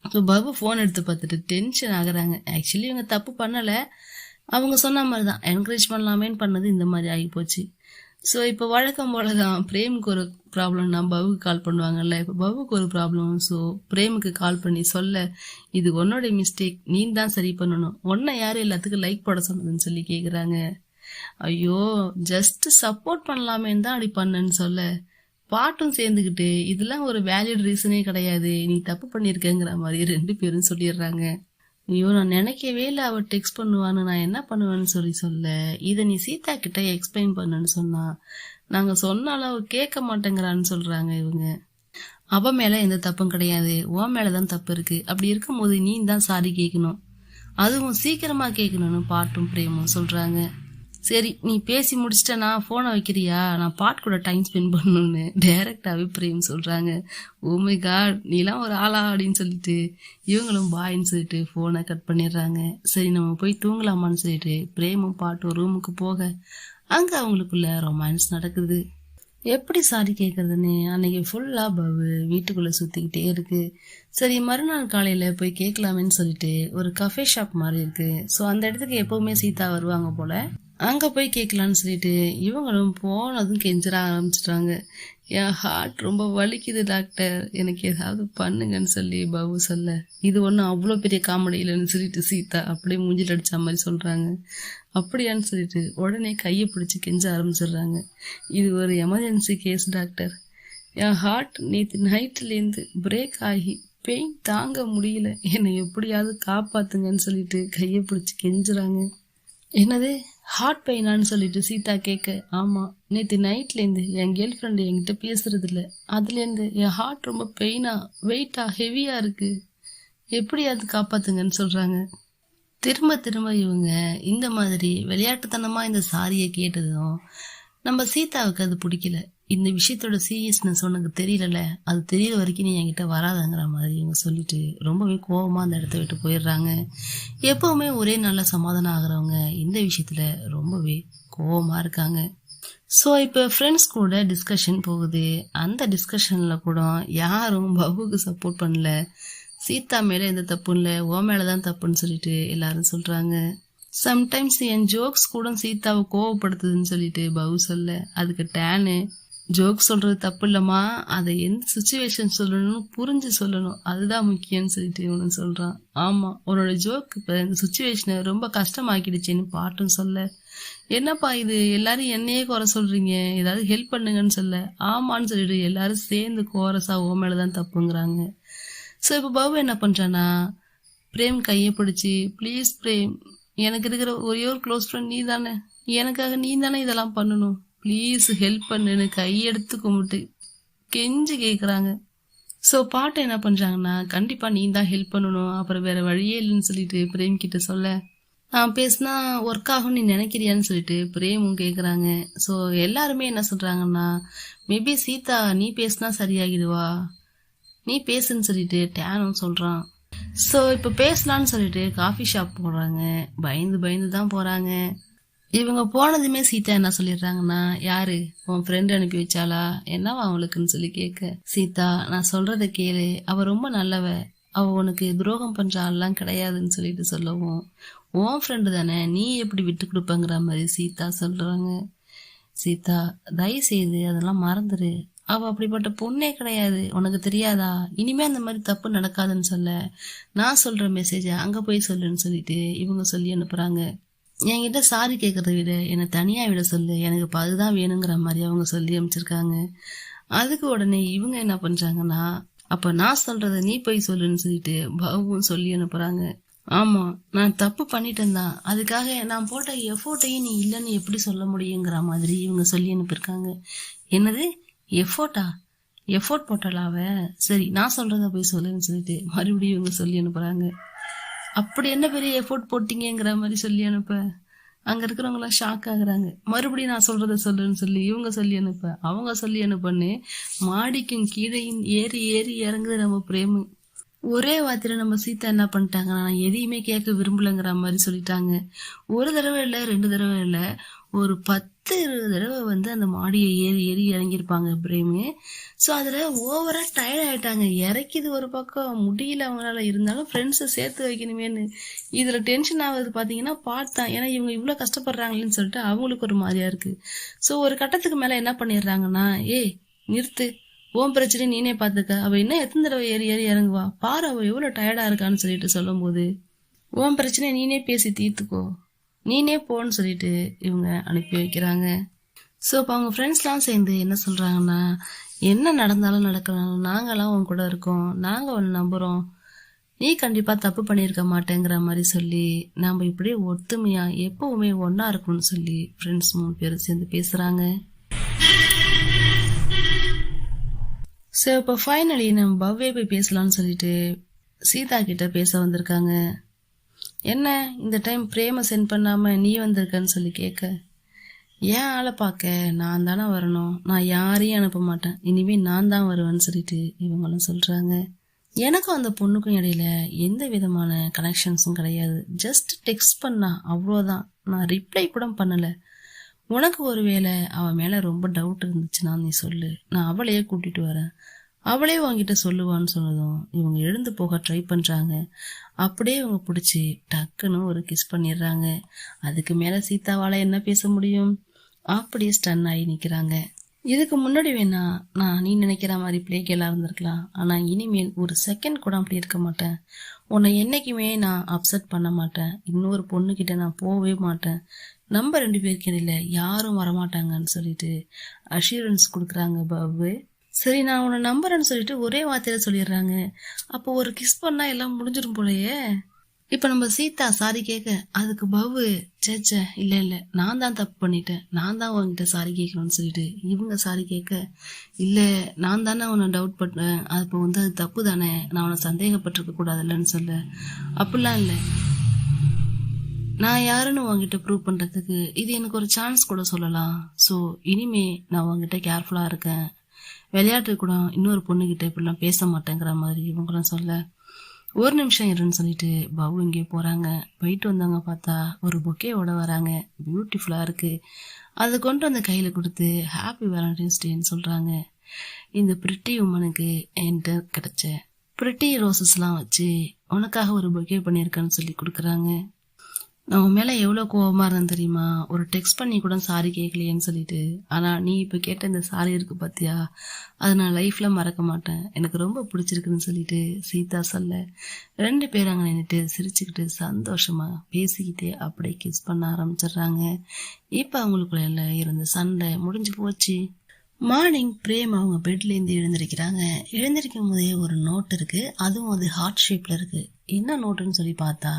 ஸோ பவு ஃபோன் எடுத்து பார்த்துட்டு டென்ஷன் ஆகுறாங்க. ஆக்சுவலி இவங்க தப்பு பண்ணலை, அவங்க சொன்ன மாதிரி தான் என்கரேஜ் பண்ணலாமேன்னு பண்ணது இந்த மாதிரி ஆகி போச்சு. ஸோ இப்போ வழக்கம் போல தான் பிரேமுக்கு ஒரு ப்ராப்ளம்னா பவுக்கு கால் பண்ணுவாங்கல்ல, இப்போ பவுக்கு ஒரு ப்ராப்ளம். ஸோ பிரேமுக்கு கால் பண்ணி சொல்ல, இது உன்னோட மிஸ்டேக், நீ தான் சரி பண்ணணும், உன்னை யாரும் எல்லாத்துக்கும் லைக் போட சொன்னதுன்னு சொல்லி கேட்குறாங்க. ஐயோ, ஜஸ்ட் சப்போர்ட் பண்ணலாமேன்னு தான் அப்படி பண்ணேன்னு சொல்ல, பாட்டும் சேர்ந்துக்கிட்டு இதெல்லாம் ஒரு வேலிட் ரீசனே கிடையாது, நீ தப்பு பண்ணியிருக்கேங்கிற மாதிரி 2 பேரும் சொல்லிடுறாங்க. ஐயோ, நான் நினைக்கவே இல்லை அவ டெக்ஸ்ட் பண்ணுவான்னு, நான் என்ன பண்ணுவேன்னு சொல்ல, இதை நீ சீதா கிட்ட எக்ஸ்பிளைன் பண்ணுன்னு சொன்னா, நாங்க சொன்னாலும் அவ கேட்க மாட்டேங்கிறான்னு சொல்றாங்க இவங்க. அவ மேல எந்த தப்பும் கிடையாது, உன் மேலதான் தப்பு இருக்கு, அப்படி இருக்கும்போது நீ தான் சாரி கேட்கணும், அதுவும் சீக்கிரமா கேட்கணும்னு பாட்டும் பிரேமும் சொல்றாங்க. சரி, நீ பேசி முடிச்சிட்டனா போனை வைக்கிறியா, நான் பாட் கூட டைம் ஸ்பெண்ட் பண்ணணும்னு டைரக்டாவே பிரேம் சொல்றாங்க. ஓ மை காட், நீலாம் ஒரு ஆளா அப்படின்னு சொல்லிட்டு இவங்களும் பாயின்னு சொல்லிட்டு போனை கட் பண்ணிடுறாங்க. சரி, நம்ம போய் தூங்கலாமான்னு சொல்லிட்டு பிரேமும் பாட்டும் ரூமுக்கு போக அங்க அவங்களுக்குள்ள ரொமான்ஸ் நடக்குது. எப்படி சாரி கேட்கறதுன்னு அன்னைக்கு ஃபுல்லா பவு வீட்டுக்குள்ள சுத்திக்கிட்டே இருக்கு. சரி, மறுநாள் காலையில போய் கேட்கலாமேன்னு சொல்லிட்டு ஒரு கஃபே ஷாப் மாதிரி இருக்கு. ஸோ அந்த இடத்துக்கு எப்பவுமே சீதா வருவாங்க போல, அங்க போய் கேட்கலான்னு சொல்லிட்டு இவங்களும் போனதும் கெஞ்சிட ஆரம்பிச்சிட்டாங்க. என் ஹார்ட் ரொம்ப வலிக்குது டாக்டர், எனக்கு ஏதாவது பண்ணுங்கன்னு சொல்லி பவு சொல்ல, இது ஒன்றும் அவ்வளோ பெரிய காமெடி இல்லைன்னு சொல்லிட்டு சீதா அப்படியே மூஞ்சில் அடிச்ச மாதிரி சொல்றாங்க. அப்படியான்னு சொல்லிட்டு உடனே கையை பிடிச்சி கெஞ்ச ஆரம்பிச்சிடுறாங்க. இது ஒரு எமர்ஜென்சி கேஸ் டாக்டர், என் ஹார்ட் நேற்று நைட்லேருந்து பிரேக் ஆகி பெயின் தாங்க முடியல, என்னை எப்படியாவது காப்பாத்துங்கன்னு சொல்லிட்டு கையை பிடிச்சி கெஞ்சுறாங்க. என்னது, ஹார்ட் பெயினான்னு சொல்லிட்டு சீதா கேட்க, ஆமா, நேற்று நைட்லேருந்து என் கேர்ள் ஃப்ரெண்டு என்கிட்ட பேசுறது இல்லை, அதுலேருந்து என் ஹார்ட் ரொம்ப பெயினா வெயிட்டா ஹெவியா இருக்கு, எப்படியாவது காப்பாத்துங்கன்னு சொல்றாங்க. திரும்ப திரும்ப இவங்க இந்த மாதிரி விளையாட்டுத்தனமா இந்த சாரியை கேட்டதும் நம்ம சீதாவுக்கு அது பிடிக்கல. இந்த விஷயத்தோட சீரியஸ்னஸ் உனக்கு தெரியல, அது தெரியற வரைக்கும் நீ என்கிட்ட வராதங்கிற மாதிரி இவங்க சொல்லிட்டு ரொம்பவே கோபமா அந்த இடத்த விட்டு போயிடுறாங்க. எப்பவுமே ஒரே நல்ல சமாதானம் ஆகுறவங்க இந்த விஷயத்துல ரொம்பவே கோபமா இருக்காங்க. ஸோ இப்போ ஃப்ரெண்ட்ஸ் கூட டிஸ்கஷன் போகுது. அந்த டிஸ்கஷன்ல கூட யாரும் பவுக்கு சப்போர்ட் பண்ணல, சீதா மேல எந்த தப்பும் இல்லை, ஓ மேலதான் தப்புன்னு சொல்லிட்டு எல்லாரும் சொல்றாங்க. சம்டைம்ஸ் என் ஜோக்ஸ் கூட சீதாவை கோவப்படுத்துதுன்னு சொல்லிட்டு பவு சொல்ல, அதுக்கு டேனு, ஜோக் சொல்றது தப்பு இல்லம்மா, அதை எந்த சுச்சுவேஷன் சொல்லணும்னு புரிஞ்சு சொல்லணும், அதுதான் முக்கியம்னு சொல்லிட்டு இவனு சொல்றான். ஆமா, உன்னோட ஜோக் இப்ப இந்த சுச்சுவேஷனை ரொம்ப கஷ்டமாக்கிடுச்சுன்னு பாட்டும் சொல்ல, என்னப்பா இது எல்லாரும் என்னையே குறை சொல்றீங்க, ஏதாவது ஹெல்ப் பண்ணுங்கன்னு சொல்ல, ஆமான்னு சொல்லிட்டு எல்லாரும் சேர்ந்து கோரஸா ஓ மேலதான் தப்புங்கிறாங்க. ஸோ இப்போ பவு என்ன பண்றானா, பிரேம் கையை பிடிச்சி, ப்ளீஸ் பிரேம், எனக்கு இருக்கிற ஒரே ஒரு க்ளோஸ் ஃப்ரெண்ட் நீ தானே, எனக்காக நீ தானே இதெல்லாம் பண்ணணும், ப்ளீஸ் ஹெல்ப் பண்ணுன்னு கையெடுத்து கும்பிட்டு கெஞ்சி கேட்குறாங்க. ஸோ பாட்டு என்ன பண்ணுறாங்கன்னா, கண்டிப்பாக நீ தான் ஹெல்ப் பண்ணணும், அப்புறம் வேற வழியே இல்லைன்னு சொல்லிட்டு பிரேம் கிட்ட சொல்ல, நான் பேசினா ஒர்க் ஆகும் நீ நினைக்கிறியான்னு சொல்லிட்டு பிரேமும் கேட்குறாங்க. ஸோ எல்லாருமே என்ன சொல்கிறாங்கன்னா, மேபி சீதா நீ பேசினா சரியாகிடுவா, நீ பேசுன்னு சொல்லிட்டு டேனும் சொல்கிறான். ஸோ இப்போ பேசலான்னு சொல்லிட்டு காஃபி ஷாப் போடுறாங்க. பயந்து பயந்து தான் போகிறாங்க. இவங்க போனதுமே சீதா என்ன சொல்லிடுறாங்கன்னா, யாரு உன் ஃப்ரெண்ட் அனுப்பி வச்சாளா, என்னவா அவளுக்குன்னு சொல்லி கேட்க, சீதா நான் சொல்றத கேளு, அவ ரொம்ப நல்லவ, அவ உனக்கு துரோகம் பண்ற ஆள்லாம் கிடையாதுன்னு சொல்லிட்டு சொல்லவும், உன் ஃப்ரெண்டு தானே, நீ எப்படி விட்டு கொடுப்பங்கிற மாதிரி சீதா சொல்றாங்க. சீதா தயவு செய்து அதெல்லாம் மறந்துரு, அவ அப்படிப்பட்ட பொண்ணே கிடையாது, உனக்கு தெரியாதா, இனிமே அந்த மாதிரி தப்பு நடக்காதுன்னு சொல்ல, நான் சொல்ற மெசேஜ அங்க போய் சொல்லுன்னு சொல்லிட்டு இவங்க சொல்லி அனுப்புறாங்க. என்கிட்ட சாரி கேட்கறத விட என்னை தனியா விட சொல்லு, எனக்கு இப்போ அதுதான் வேணுங்கிற மாதிரி அவங்க சொல்லி அமைச்சிருக்காங்க. அதுக்கு உடனே இவங்க என்ன பண்றாங்கன்னா, அப்ப நான் சொல்றத நீ போய் சொல்லுன்னு சொல்லிட்டு பவும் சொல்லி அனுப்புறாங்க. ஆமா, நான் தப்பு பண்ணிட்டேன் தான், அதுக்காக நான் போட்ட எஃபோர்ட்டையும் நீ இல்லைன்னு எப்படி சொல்ல முடியுங்கிற மாதிரி இவங்க சொல்லி அனுப்பியிருக்காங்க. என்னது எஃபோர்ட்டா, எஃபோர்ட் போட்டலாவ, சரி நான் சொல்றத போய் சொல்லுன்னு சொல்லிட்டு மறுபடியும் இவங்க சொல்லி அனுப்புறாங்க. அப்படி என்ன பெரிய எஃபோர்ட் போட்டீங்கிற மாதிரி சொல்லி அனுப்ப அங்க இருக்கிறவங்க எல்லாம் ஷாக் ஆகுறாங்க. மறுபடியும் நான் சொல்றத சொல்லுன்னு சொல்லி இவங்க சொல்லி அனுப்ப அவங்க சொல்லி அனுப்பன்னு மாடிக்கும் கீழையும் ஏறி ஏறி இறங்குது நம்ம பிரேமு. ஒரே வார்த்தையில நம்ம சீதா என்ன பண்ணிட்டாங்க, நான் எதையுமே கேட்க விரும்பலங்கிற மாதிரி சொல்லிட்டாங்க. ஒரு தடவை இல்லை 2 தடவை இல்லை, ஒரு 10-20 தடவை வந்து அந்த மாடியை ஏறி ஏறி இறங்கியிருப்பாங்க பிரேமு. ஸோ அதில் ஓவராக டயர்ட் ஆகிட்டாங்க. இறக்கிது ஒரு பக்கம் முடியல அவங்களால, இருந்தாலும் ஃப்ரெண்ட்ஸை சேர்த்து வைக்கணுமேனு இதில் டென்ஷன் ஆகுது பார்த்தீங்கன்னா தான். ஏன்னா இவங்க இவ்வளோ கஷ்டப்படுறாங்களேன்னு சொல்லிட்டு அவங்களுக்கு ஒரு மாதிரியா இருக்குது. ஸோ ஒரு கட்டத்துக்கு மேலே என்ன பண்ணிடுறாங்கன்னா, ஏய் நிறுத்து, ஓம் பிரச்சனை நீனே பார்த்துக்க, அவள் இன்னும் எத்தனை தடவை ஏறி ஏறி இறங்குவா பாரு, அவள் எவ்வளோ டயர்டாக இருக்கான்னு சொல்லிட்டு சொல்லும் போது, ஓம் பிரச்சனை நீனே பேசி தீர்த்துக்கோ, நீனே போன்னு சொல்லிட்டு இவங்க அனுப்பி வைக்கிறாங்க. ஸோ இப்போ அவங்க ஃப்ரெண்ட்ஸ்லாம் சேர்ந்து என்ன சொல்கிறாங்கன்னா, என்ன நடந்தாலும் நடக்கணும், நாங்களாம் உன் கூட இருக்கோம், நாங்கள் ஒன்று நம்புகிறோம், நீ கண்டிப்பாக தப்பு பண்ணியிருக்க மாட்டேங்கிற மாதிரி சொல்லி நம்ம இப்படியே ஒத்துமையாக எப்போவுமே ஒன்றா இருக்கணும்னு சொல்லி ஃப்ரெண்ட்ஸ் 3 பேரும் சேர்ந்து பேசுகிறாங்க. ஸோ இப்போ ஃபைனலி நம்ம பவ்வே போய் பேசலாம்னு சொல்லிட்டு சீதா கிட்ட பேச வந்திருக்காங்க. என்ன இந்த டைம் பிரேமை சென்ட் பண்ணாமல் நீ வந்திருக்கன்னு சொல்லி கேட்க, ஏன் ஆளை பார்க்க நான் தானே வரணும், நான் யாரையும் அனுப்ப மாட்டேன், இனிமேல் நான் தான் வருவேன்னு சொல்லிட்டு இவங்களும் சொல்கிறாங்க. எனக்கும் அந்த பொண்ணுக்கும் இடையில எந்த விதமான கனெக்ஷன்ஸும் கிடையாது, ஜஸ்ட் டெக்ஸ்ட் பண்ணா அவ்வளோதான், நான் ரிப்ளை கூட பண்ணலை. உனக்கு ஒரு வேளை அவன் மேலே ரொம்ப டவுட் இருந்துச்சுன்னா நீ சொல்லு, நான் அவளையே கூட்டிகிட்டு வரேன், அவளே உங்ககிட்ட சொல்லுவான்னு சொன்னதும் இவங்க எழுந்து போக ட்ரை பண்ணுறாங்க. அப்படியே இவங்க பிடிச்சி டக்குன்னு ஒரு கிஸ் பண்ணிடுறாங்க. அதுக்கு மேலே சீதாவால் என்ன பேச முடியும், அப்படியே ஸ்டன் ஆகி நிற்கிறாங்க. இதுக்கு முன்னாடி வேணா நான் நீ நினைக்கிற மாதிரி பிளேக்கெல்லாம் இருந்திருக்கலாம், ஆனால் இனிமேல் ஒரு செகண்ட் கூட அப்படி இருக்க மாட்டேன், உன்னை என்னைக்குமே நான் அப்செட் பண்ண மாட்டேன், இன்னொரு பொண்ணுக்கிட்ட நான் போகவே மாட்டேன், நம்ம 2 பேருக்கு இடையில யாரும் வரமாட்டாங்கன்னு சொல்லிட்டு அஷூரன்ஸ் கொடுக்குறாங்க பாபு. சரி நான் உன்னை நம்புறேன்னு சொல்லிட்டு ஒரே வார்த்தையில சொல்லிடுறாங்க. அப்போ ஒரு கிஸ் பண்ணா எல்லாம் முடிஞ்சிடும் போலயே. இப்ப நம்ம சீதா சாரி கேட்க, அதுக்கு பாபு சேச்சே இல்ல இல்ல நான் தான் தப்பு பண்ணிட்டேன், நான் தான் உன்கிட்ட சாரி கேட்கணும்னு சொல்லிட்டு இவங்க சாரி கேட்க, இல்ல நான் தானே உன்னை டவுட் பண்ணேன், அப்போ வந்து அது தப்பு தானே, நான் உன்னை சந்தேகப்பட்டிருக்க கூடாதுல்லன்னு சொல்ல, அப்படிலாம் இல்லை, நான் யாருன்னு உங்ககிட்ட ப்ரூவ் பண்றதுக்கு இது எனக்கு ஒரு சான்ஸ் கூட சொல்லலாம். ஸோ இனிமே நான் உங்ககிட்ட கேர்ஃபுல்லா இருக்கேன், விளையாட்டு கூட இன்னொரு பொண்ணுகிட்ட இப்படிலாம் பேச மாட்டேங்கிற மாதிரி இவங்களாம் சொல்ல, ஒரு நிமிஷம் இருன்னு சொல்லிட்டு பாபு இங்கே போறாங்க. போயிட்டு வந்தவங்க பார்த்தா ஒரு பொக்கேவோட வராங்க, பியூட்டிஃபுல்லா இருக்கு. அதை கொண்டு வந்து கையில கொடுத்து ஹாப்பி வேலண்டைன்ஸ் டேன்னு சொல்றாங்க. இந்த பிரிட்டி உமனுக்கு என்கிட்ட கிடைச்ச பிரிட்டி ரோசஸ்லாம் வச்சு உனக்காக ஒரு பொக்கே பண்ணியிருக்கேன்னு சொல்லி கொடுக்குறாங்க. நான் உன் மேலே எவ்வளோ கோபமாக இருந்தேன் தெரியுமா, ஒரு டெக்ஸ்ட் பண்ணி கூட சாரி கேட்கலையேன்னு சொல்லிட்டு, ஆனால் நீ இப்போ கேட்ட இந்த சாரி இருக்கு பார்த்தியா, அதை நான் லைஃப்பில் மறக்க மாட்டேன், எனக்கு ரொம்ப பிடிச்சிருக்குன்னு சொல்லிட்டு சீதா சொல்ல, 2 பேரும் அங்கே நின்றுட்டு சிரிச்சுக்கிட்டு சந்தோஷமாக பேசிக்கிட்டே அப்படியே கிஸ் பண்ண ஆரம்பிச்சிடுறாங்க. இப்போ அவங்களுக்குள்ள இருந்த சண்டை முடிஞ்சு போச்சு. மார்னிங் பிரேம் அவங்க பெட்லேருந்து எழுந்திருக்கிறாங்க. எழுந்திருக்கும் போதே ஒரு நோட் இருக்குது, அதுவும் அது ஹார்ட் ஷேப்பில் இருக்குது. என்ன நோட்டுன்னு சொல்லி பார்த்தா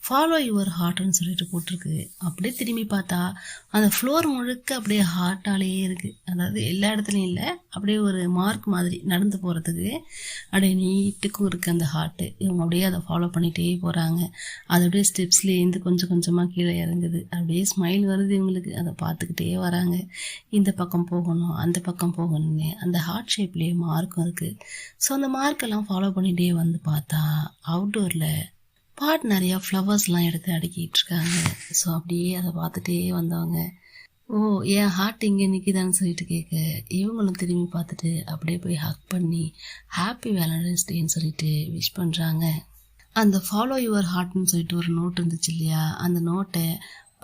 ஃபாலோ யுவர் ஹார்ட்னு சொல்லிட்டு போட்டிருக்கு. அப்படியே திரும்பி பார்த்தா அந்த ஃப்ளோர் முழுக்க அப்படியே ஹார்ட்டாலேயே இருக்குது. அதாவது எல்லா இடத்துலையும் இல்லை, அப்படியே ஒரு மார்க் மாதிரி நடந்து போகிறதுக்கு அப்படியே நீட்டுக்கும் இருக்குது அந்த ஹார்ட்டு. இவங்க அப்படியே அதை ஃபாலோ பண்ணிகிட்டே போகிறாங்க. அது அப்படியே ஸ்டெப்ஸ்லேருந்து கொஞ்சம் கொஞ்சமாக கீழே இறங்குது. அப்படியே ஸ்மைல் வருது இவங்களுக்கு, அதை பார்த்துக்கிட்டே வராங்க. இந்த பக்கம் போகணும் அந்த பக்கம் போகணும்னு அந்த ஹார்ட் ஷேப்லேயே மார்க்கும் இருக்குது. ஸோ அந்த மார்க்கெல்லாம் ஃபாலோ பண்ணிகிட்டே வந்து பார்த்தா அவுட்டோரில் பாட் நிறையா ஃப்ளவர்ஸ்லாம் எடுத்து அடுக்கிட்டு இருக்காங்க. ஸோ அப்படியே அதை பார்த்துட்டே வந்தவங்க, ஓ என் ஹார்ட் இங்கே நிற்கிதான்னு சொல்லிட்டு கேட்க, இவங்களும் திரும்பி பார்த்துட்டு அப்படியே போய் ஹக் பண்ணி ஹாப்பி வேலண்டைன்ஸ் டேன்னு சொல்லிட்டு விஷ் பண்ணுறாங்க. அந்த ஃபாலோ யுவர் ஹார்ட்னு சொல்லிட்டு ஒரு நோட் இருந்துச்சு இல்லையா, அந்த நோட்டை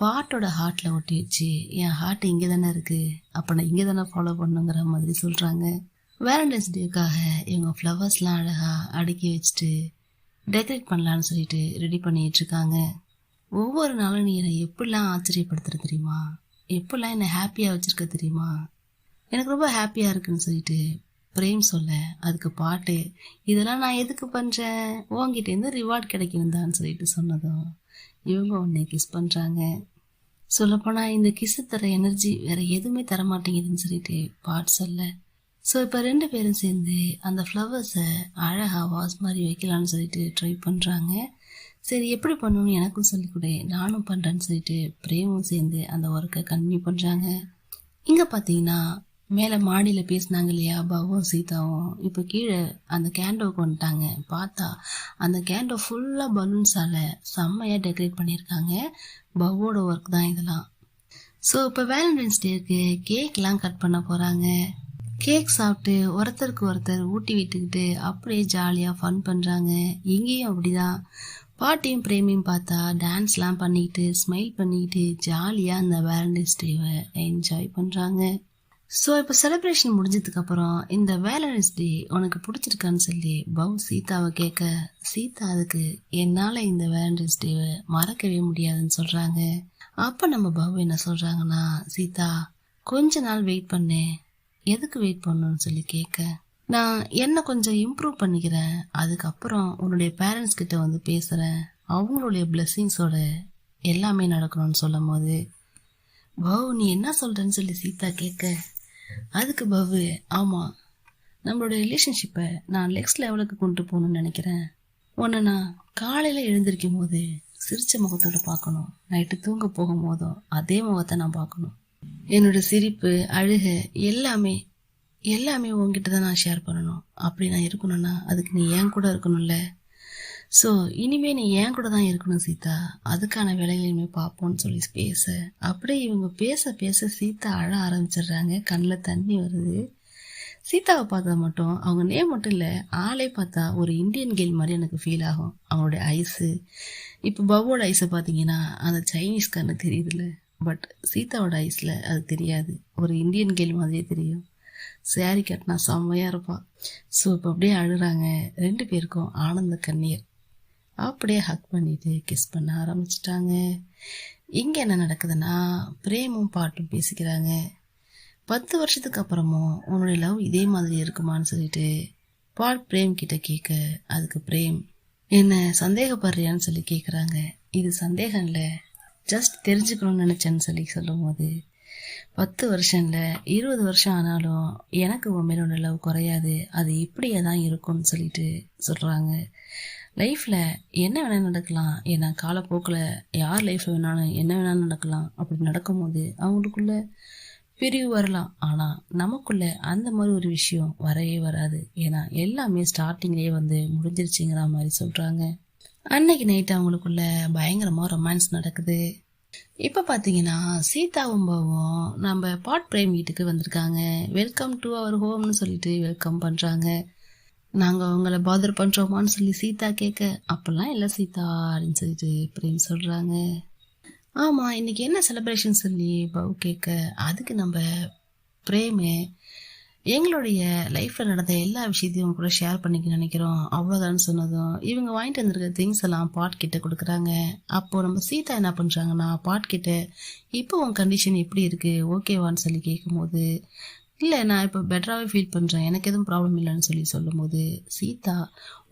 பாட்டோட ஹார்ட்டில் ஒட்டி வச்சு, என் ஹார்ட் இங்கே தானே இருக்குது, அப்போ நான் இங்கே தானே ஃபாலோ பண்ணுங்கிற மாதிரி சொல்கிறாங்க. வேலண்டைன்ஸ் டேக்காக இவங்க ஃப்ளவர்ஸ்லாம் அழகாக அடுக்கி வச்சுட்டு டெக்கரேட் பண்ணலான்னு சொல்லிட்டு ரெடி பண்ணிட்டு இருக்காங்க. ஒவ்வொரு நாளும் நீ என்னை எப்படிலாம் ஆச்சரியப்படுத்துற தெரியுமா, எப்படிலாம் என்னை ஹாப்பியாக வச்சுருக்க தெரியுமா, எனக்கு ரொம்ப ஹாப்பியாக இருக்குன்னு சொல்லிட்டு பிரேம் சொல்ல, அதுக்கு பாட்டு இதெல்லாம் நான் எதுக்கு பண்ணுறேன், உங்ககிட்டேருந்து ரிவார்ட் கிடைக்கணுந்தான்னு சொல்லிட்டு சொன்னதும் இவங்க உன்னை கிஸ் பண்ணுறாங்க. சொல்லப்போனால் இந்த கிஸ்ஸு தர எனர்ஜி வேறு எதுவுமே தரமாட்டேங்குதுன்னு சொல்லிட்டு பாட்டு சொல்ல, ஸோ இப்போ 2 பேரும் சேர்ந்து அந்த ஃப்ளவர்ஸை அழகாக வாஸ் மாதிரி வைக்கலான்னு சொல்லிட்டு ட்ரை பண்ணுறாங்க. சரி எப்படி பண்ணணும்னு எனக்கும் சொல்லிக்கூட நானும் பண்ணுறேன்னு சொல்லிட்டு பிரேமும் சேர்ந்து அந்த ஒர்க்கை கன்டினியூ பண்ணுறாங்க. இங்கே பார்த்தீங்கன்னா மேலே மாடியில் பேசினாங்க இல்லையா பாவும் சீதாவும், இப்போ கீழே அந்த கேண்டோவுக்கு வந்துட்டாங்க. பார்த்தா அந்த கேண்டோ ஃபுல்லாக பலூன்ஸால் செம்மையாக டெக்கரேட் பண்ணியிருக்காங்க. பவோட ஒர்க் தான் இதெல்லாம். ஸோ இப்போ வேலண்டைன்ஸ் டேக்கு கேக்லாம் கட் பண்ண போகிறாங்க. கேக் சாப்பிட்டு ஒருத்தருக்கு ஒருத்தர் ஊட்டி விட்டுக்கிட்டு அப்படியே ஜாலியாக ஃபன் பண்ணுறாங்க. இங்கேயும் அப்படிதான். பாட்டியும் பிரேமியும் பார்த்தா டான்ஸ்லாம் பண்ணிக்கிட்டு ஸ்மைல் பண்ணிக்கிட்டு ஜாலியாக அந்த வேலண்டைன்ஸ் டேவை என்ஜாய் பண்ணுறாங்க. ஸோ இப்போ செலிப்ரேஷன் முடிஞ்சதுக்கப்புறம் இந்த வேலண்டைன்ஸ் டே உனக்கு பிடிச்சிருக்கான்னு சொல்லி பவ் சீதாவை கேட்க, சீதா அதுக்கு என்னால் இந்த வேலண்டைன்ஸ் டேவை மறக்கவே முடியாதுன்னு சொல்கிறாங்க. அப்போ நம்ம பவ் என்ன சொல்கிறாங்கன்னா, சீதா கொஞ்ச நாள் வெயிட் பண்ணேன். எதுக்கு வெயிட் பண்ணணும்னு சொல்லி கேட்க, நான் என்ன கொஞ்சம் இம்ப்ரூவ் பண்ணிக்கிறேன், அதுக்கப்புறம் உன்னுடைய பேரண்ட்ஸ் கிட்ட வந்து பேசுகிறேன், அவங்களுடைய பிளெஸ்ஸிங்ஸோட எல்லாமே நடக்கணும்னு சொல்லும் போது, பவ் நீ என்ன சொல்கிறேன்னு சொல்லி சீதா கேட்க, அதுக்கு பவ் ஆமாம் நம்மளோட ரிலேஷன்ஷிப்பை நான் நெக்ஸ்ட் லெவலுக்கு கொண்டு போகணும்னு நினைக்கிறேன். உன்னை நான் காலையில் எழுந்திருக்கும் போது சிரிச்ச முகத்தோட பார்க்கணும், நைட்டு தூங்க போகும் போதும் அதே முகத்தை நான் பார்க்கணும். என்னோட சிரிப்பு அழுக எல்லாமே எல்லாமே உங்ககிட்ட தான் நான் ஷேர் பண்ணணும். அப்படி நான் இருக்கணும்னா அதுக்கு நீ ஏன் கூட இருக்கணும்ல. ஸோ இனிமே நீ ஏன் கூட தான் இருக்கணும் சீதா, அதுக்கான வேலைகளையுமே பார்ப்போம்னு சொல்லி பேச, அப்படியே இவங்க பேச பேச சீதா அழ ஆரம்பிச்சிடுறாங்க. கண்ணில் தண்ணி வருது. சீதாவை பார்த்தா மட்டும் அவங்க நேம் மட்டும் இல்லை, ஆளே பார்த்தா ஒரு இந்தியன் கேர்ள் மாதிரி எனக்கு ஃபீல் ஆகும். அவங்களோட ஐஸு, இப்போ பவ்வோட ஐஸை பார்த்தீங்கன்னா அந்த சைனீஸ் கண்ணு தெரியுதுல்ல, பட் சீதாவோட ஐஸில் அது தெரியாது, ஒரு இந்தியன் கேர்ள் மாதிரியே தெரியும். சாரி கட்டினா செம்மையாக இருப்பான். ஸோ இப்போ அப்படியே அழுறாங்க. 2 பேருக்கும் ஆனந்த கண்ணீர். அப்படியே ஹக் பண்ணிட்டு கிஸ் பண்ண ஆரம்பிச்சிட்டாங்க. இங்கே என்ன நடக்குதுன்னா, பிரேமும் பாட்டும் பேசிக்கிறாங்க. 10 வருஷத்துக்கு அப்புறமும் உன்னுடைய லவ் இதே மாதிரி இருக்குமான்னு சொல்லிட்டு பாட் பிரேம் கிட்ட கேட்க, அதுக்கு பிரேம் என்ன சந்தேகப்படுறியான்னு சொல்லி கேட்குறாங்க. இது சந்தேகம் இல்லை, ஜஸ்ட் தெரிஞ்சுக்கணும்னு நினச்சேன்னு சொல்லி சொல்லும் போது, 10 வருஷம் இல்லை 20 வருஷம் ஆனாலும் எனக்கு உன் மேலோட லவ் குறையாது, அது இப்படியே தான் இருக்கும்னு சொல்லிட்டு சொல்கிறாங்க. லைஃப்பில் என்ன வேணாலும் நடக்கலாம், ஏன்னா காலப்போக்கில் யார் லைஃப் வேணாலும் என்ன வேணாலும் நடக்கலாம். அப்படி நடக்கும்போது அவங்களுக்குள்ள பிரிவு வரலாம், ஆனால் நமக்குள்ள அந்த மாதிரி ஒரு விஷயம் வரவே வராது. ஏன்னா எல்லாமே ஸ்டார்டிங்லேயே வந்து முடிஞ்சிருச்சுங்கிற மாதிரி சொல்கிறாங்க. அன்னைக்கு நைட்டு அவங்களுக்குள்ள பயங்கரமாக ரொமான்ஸ் நடக்குது. இப்போ பார்த்தீங்கன்னா சீதாவும் பாவும் நம்ம பாட் பிரேம் வீட்டுக்கு வந்திருக்காங்க. வெல்கம் டு அவர் ஹோம்னு சொல்லிட்டு வெல்கம் பண்ணுறாங்க. நாங்கள் அவங்கள பாதர் பண்ணுறோமான்னு சொல்லி சீதா கேட்க, அப்பெல்லாம் இல்லை சீதா அப்படின்னு சொல்லிட்டு பிரேம் சொல்கிறாங்க. ஆமாம் இன்னைக்கு என்ன செலிப்ரேஷன் சொல்லி பவ் கேட்க, அதுக்கு நம்ம பிரேமு எங்களுடைய லைஃப்பில் நடந்த எல்லா விஷயத்தையும் கூட ஷேர் பண்ணிக்க நினைக்கிறோம் அவ்வளோதான்னு சொன்னதும், இவங்க வாங்கிட்டு வந்திருக்க திங்ஸ் எல்லாம் பாட் கிட்ட கொடுக்குறாங்க. அப்போது நம்ம சீதா என்ன பண்ணுறாங்கன்னா, பாட் கிட்ட இப்போ உன் கண்டிஷன் எப்படி இருக்குது ஓகேவான்னு சொல்லி கேட்கும்போது, இல்லை நான் இப்போ பெட்டராகவே ஃபீல் பண்ணுறேன், எனக்கு எதுவும் ப்ராப்ளம் இல்லைன்னு சொல்லி சொல்லும்போது, சீதா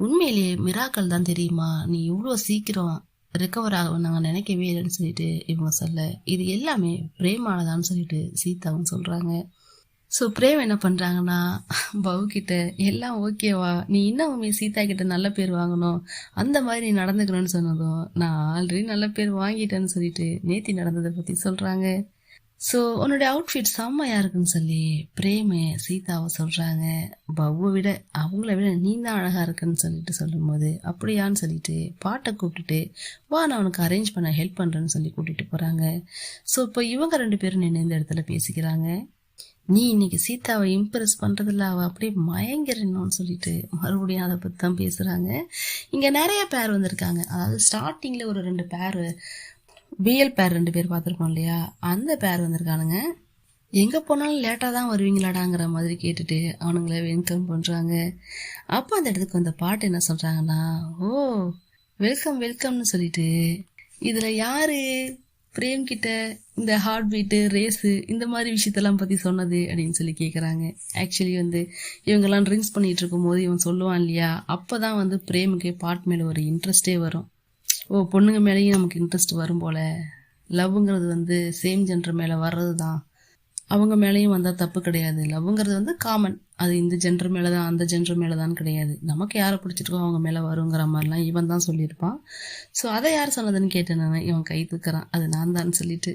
உண்மையிலேயே மிராக்கள் தான் தெரியுமா, நீ இவ்வளோ சீக்கிரம் ரெக்கவர் ஆகும் நாங்கள் நினைக்கவே இல்லைன்னு சொல்லிட்டு இவங்க சொல்ல, இது எல்லாமே பிரேமானதான்னு சொல்லிட்டு சீதாவும் சொல்கிறாங்க. ஸோ பிரேம் என்ன பண்ணுறாங்கன்னா, பவு கிட்ட எல்லாம் ஓகேவா, நீ இன்னுமே சீதா கிட்ட நல்ல பேர் வாங்கணும், அந்த மாதிரி நீ நடந்துக்கணும்னு சொன்னதும், நான் ஆல்ரெடி நல்ல பேர் வாங்கிட்டேன்னு சொல்லிட்டு நேத்தி நடந்ததை பற்றி சொல்கிறாங்க. ஸோ உன்னுடைய அவுட்ஃபிட் செம்மையாக இருக்குன்னு சொல்லி பிரேமு சீதாவை சொல்கிறாங்க. பவ்வை விட அவங்கள விட நீ தான் அழகாக இருக்குன்னு சொல்லிட்டு சொல்லும்போது, அப்படியான்னு சொல்லிட்டு பாட்டை கூப்பிட்டுட்டு வா நான் உனக்கு அரேஞ்ச் பண்ண ஹெல்ப் பண்ணுறேன்னு சொல்லி கூட்டிகிட்டு போகிறாங்க. ஸோ இப்போ இவங்க 2 பேரும் நின்று இந்த இடத்துல பேசிக்கிறாங்க. நீ இன்னைக்கு சீதாவை இம்ப்ரெஸ் பண்ணுறதில்ல, அவள் அப்படியே மயங்கிறன்னு சொல்லிட்டு மறுபடியும் அதை பற்றி தான் பேசுகிறாங்க. இங்கே நிறைய பேர் வந்திருக்காங்க. அதாவது ஸ்டார்டிங்கில் ஒரு 2 பேர் பிஎல் பேர் 2 பேர் பார்த்துருக்கோம் இல்லையா, அந்த பேர் வந்திருக்கானுங்க. எங்கே போனாலும் லேட்டாக தான் வருவீங்களாடாங்கிற மாதிரி கேட்டுட்டு அவனுங்கள வெல்கம் பண்ணுறாங்க. அப்போ அந்த இடத்துக்கு வந்த பாட்டு என்ன சொல்கிறாங்கன்னா, ஓ வெல்கம் வெல்கம்னு சொல்லிட்டு, இதில் யார் பிரேம் கிட்ட இந்த ஹார்ட் பீட்டு ரேஸு இந்த மாதிரி விஷயத்தெல்லாம் பற்றி சொன்னது அப்படின்னு சொல்லி கேட்குறாங்க. ஆக்சுவலி வந்து இவங்கெல்லாம் ட்ரிங்க்ஸ் பண்ணிகிட்டு இருக்கும்போது இவன் சொல்லுவான் இல்லையா, அப்போ தான் வந்து பிரேமுக்கு பாட் மேலே ஒரு இன்ட்ரெஸ்டே வரும். ஓ பொண்ணுங்க மேலேயும் நமக்கு இன்ட்ரெஸ்ட் வரும் போல், லவ்ங்கிறது வந்து சேம் ஜென்டர் மேலே வர்றது தான், அவங்க மேலேயும் வந்தால் தப்பு கிடையாது. லவ்ங்கிறது வந்து காமன், அது இந்த ஜென்டர் மேலே தான் அந்த ஜென்டர் மேலே தான் கிடையாது, நமக்கு யாரை பிடிச்சிருக்கோ அவங்க மேலே வருங்கிற மாதிரிலாம் இவன் தான் சொல்லியிருப்பான். ஸோ அதை யார் சொன்னதுன்னு கேட்டேன் நான். இவன் கை தூக்குறான், அது நான் தான் சொல்லிட்டு,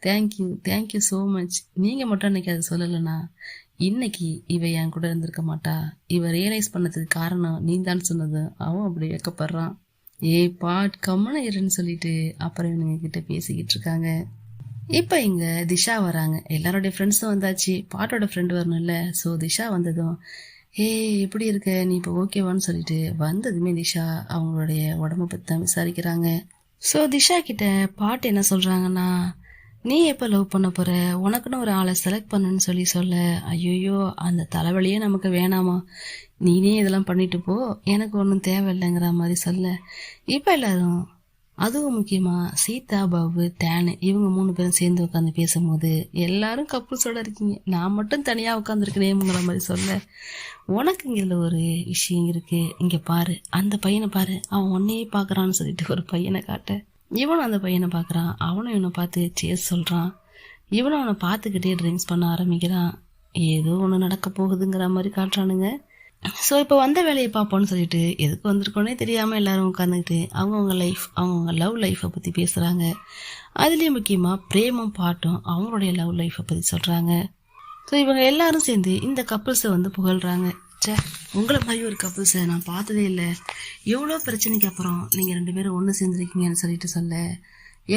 தேங்க்யூ ஸோ மச், நீங்கள் மட்டும் அன்றைக்கி அதை சொல்லலைண்ணா இன்னைக்கு இவ என் கூட இருந்திருக்க மாட்டா, இவ ரியலைஸ் பண்ணதுக்கு காரணம் நீ தான் சொன்னது. அவன் அப்படி வைக்கப்படுறான். ஏய் பாட் கம்மன இருன்னு சொல்லிட்டு அப்புறம் இவங்க கிட்ட பேசிக்கிட்டு இருக்காங்க. இப்ப இங்க திஷா வராங்க. எல்லாருடைய ஃப்ரெண்ட்ஸும் வந்தாச்சு. பாட்டோட ஃப்ரெண்ட் வரணும்ல. ஸோ திஷா வந்ததும், "ஏ எப்படி இருக்க? நீ இப்போ ஓகேவான்னு?" சொல்லிட்டு வந்ததுமே திஷா அவங்களுடைய உடம்ப பத்தி தான் விசாரிக்கிறாங்க. ஸோ திஷா கிட்ட பாட்டு என்ன சொல்றாங்கன்னா, "நீ எப்போ லவ் பண்ண போற? உனக்குன்னு ஒரு ஆளை செலக்ட் பண்ணுன்னு சொல்ல." ஐயோ, அந்த தலைவலியே நமக்கு வேணாமா, நீனே இதெல்லாம் பண்ணிட்டு போ, எனக்கு ஒன்றும் தேவையில்லைங்கிற மாதிரி சொல்ல. இப்ப எல்லாரும், அதுவும் முக்கியமா சீதா, பாபு, டேனு இவங்க 3 பேரும் சேர்ந்து உட்காந்து பேசும்போது, எல்லாரும் கப்புள்ஸோட இருக்கீங்க, நான் மட்டும் தனியா உட்காந்துருக்கேனேங்கிற மாதிரி சொல்ல, உனக்கு இங்க ஒரு விஷயம் இருக்கு, இங்க பாரு, அந்த பையனை பாரு, அவன் உன்னையே பாக்குறான்னு சொல்லிட்டு ஒரு பையனை காட்ட, இவனும் அந்த பையனை பாக்குறான். அவனும் இவனை பார்த்து சேஸ் சொல்றான். இவனும் அவனை பார்த்துக்கிட்டே ட்ரிங்க்ஸ் பண்ண ஆரம்பிக்கிறான். ஏதோ ஒன்று நடக்க போகுதுங்கிற மாதிரி காட்டுறானுங்க. ஸோ இப்போ வந்த வேலையை பார்ப்போம்னு சொல்லிட்டு எதுக்கு வந்திருக்கோன்னே தெரியாமல் எல்லாரும் உட்காந்துக்கிட்டு அவங்கவுங்க லைஃப், அவங்கவுங்க லவ் லைஃப்பை பற்றி பேசுகிறாங்க. அதுலேயும் முக்கியமாக பிரேமும் பாட்டும் அவங்களுடைய லவ் லைஃப்பை பற்றி சொல்கிறாங்க. ஸோ இவங்க எல்லாரும் சேர்ந்து இந்த கப்புள்ஸை வந்து புகழ்கிறாங்க. உங்களை மாதிரி ஒரு கப்புள்ஸை நான் பார்த்ததே இல்லை, எவ்வளோ பிரச்சனைக்கு அப்புறம் நீங்கள் 2 பேரும் ஒன்று சேர்ந்துருக்கீங்கன்னு சொல்லிட்டு சொல்ல,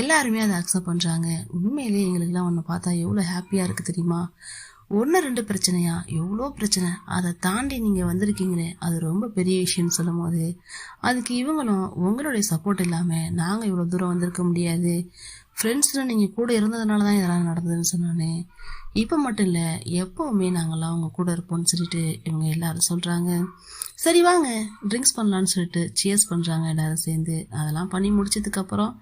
எல்லாருமே அதை அக்செப்ட் பண்ணுறாங்க. உண்மையிலேயே எங்களுக்கெல்லாம் ஒன்று பார்த்தா எவ்வளோ ஹாப்பியாக இருக்குது தெரியுமா, 1-2 பிரச்சனையா, எவ்வளோ பிரச்சனை, அதை தாண்டி நீங்கள் வந்திருக்கீங்களே, அது ரொம்ப பெரிய விஷயம்னு சொல்லும் போது, அதுக்கு இவங்களும் உங்களுடைய சப்போர்ட் இல்லாமல் நாங்கள் இவ்வளோ தூரம் வந்திருக்க முடியாது, ஃப்ரெண்ட்ஸ்னு நீங்கள் கூட இருந்ததுனால தான் இதெல்லாம் நடந்ததுன்னு சொன்னானே, இப்போ மட்டும் இல்லை எப்போவுமே நாங்கள்லாம் அவங்க கூட இருப்போம்னு சொல்லிட்டு இவங்க எல்லாரும் சொல்கிறாங்க. சரி வாங்க ட்ரிங்க்ஸ் பண்ணலான்னு சொல்லிட்டு சியர்ஸ் பண்ணுறாங்க எல்லாரும் சேர்ந்து. அதெல்லாம் பண்ணி முடிச்சதுக்கப்புறம்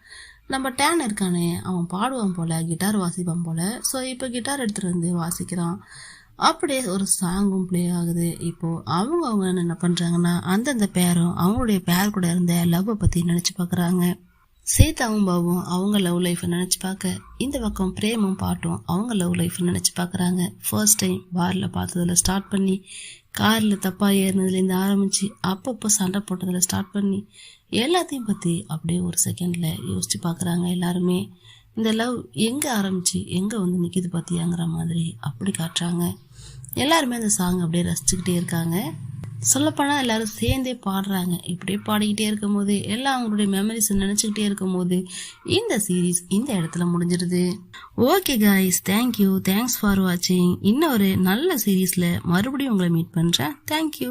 நம்ம டேன் இருக்கானே, அவன் பாடுவான் போல, கிட்டார் வாசிப்பான் போல. ஸோ இப்போ கிட்டார் எடுத்துகிட்டு வந்து வாசிக்கிறான். அப்படியே ஒரு சாங்கும் ப்ளே ஆகுது. இப்போ அவங்க என்ன பண்ணுறாங்கன்னா, அந்தந்த பேரும் அவங்களுடைய பேர் கூட இருந்த லவ்வை பற்றி நினச்சி பார்க்குறாங்க. சீதாவும் பாவும் அவங்க லவ் லைஃப்பை நினச்சி பார்க்க, இந்த பக்கம் பிரேமும் பாட்டும் அவங்க லவ் லைஃப்பை நினச்சி பார்க்குறாங்க. ஃபர்ஸ்ட் டைம் பாரில் பார்த்ததில் ஸ்டார்ட் பண்ணி, காரில் தப்பாக ஏறினதுலேருந்து ஆரம்பித்து, அப்பப்போ சண்டை போட்டதில் ஸ்டார்ட் பண்ணி, எல்லாத்தையும் பற்றி அப்படியே ஒரு செகண்டில் யோசித்து பார்க்குறாங்க எல்லாருமே. இந்த லவ் எங்கே ஆரம்பித்து எங்கே வந்து நிற்கிது பார்த்தியாங்கிற மாதிரி அப்படி காட்டுறாங்க. எல்லாருமே அந்த சாங் அப்படியே ரசிச்சுக்கிட்டே இருக்காங்க. சொல்லப்போனால் எல்லாரும் சேர்ந்தே பாடுறாங்க. இப்படியே பாடிக்கிட்டே இருக்கும் போது, எல்லாம் அவங்களுடைய மெமரிஸ் நினச்சிக்கிட்டே இருக்கும் போது இந்த சீரீஸ் இந்த இடத்துல முடிஞ்சிருது. Okay guys, thank you, thanks for வாட்சிங். இன்னொரு நல்ல சீரீஸில் மறுபடியும் உங்களை மீட் பண்ணுறேன். தேங்க்யூ.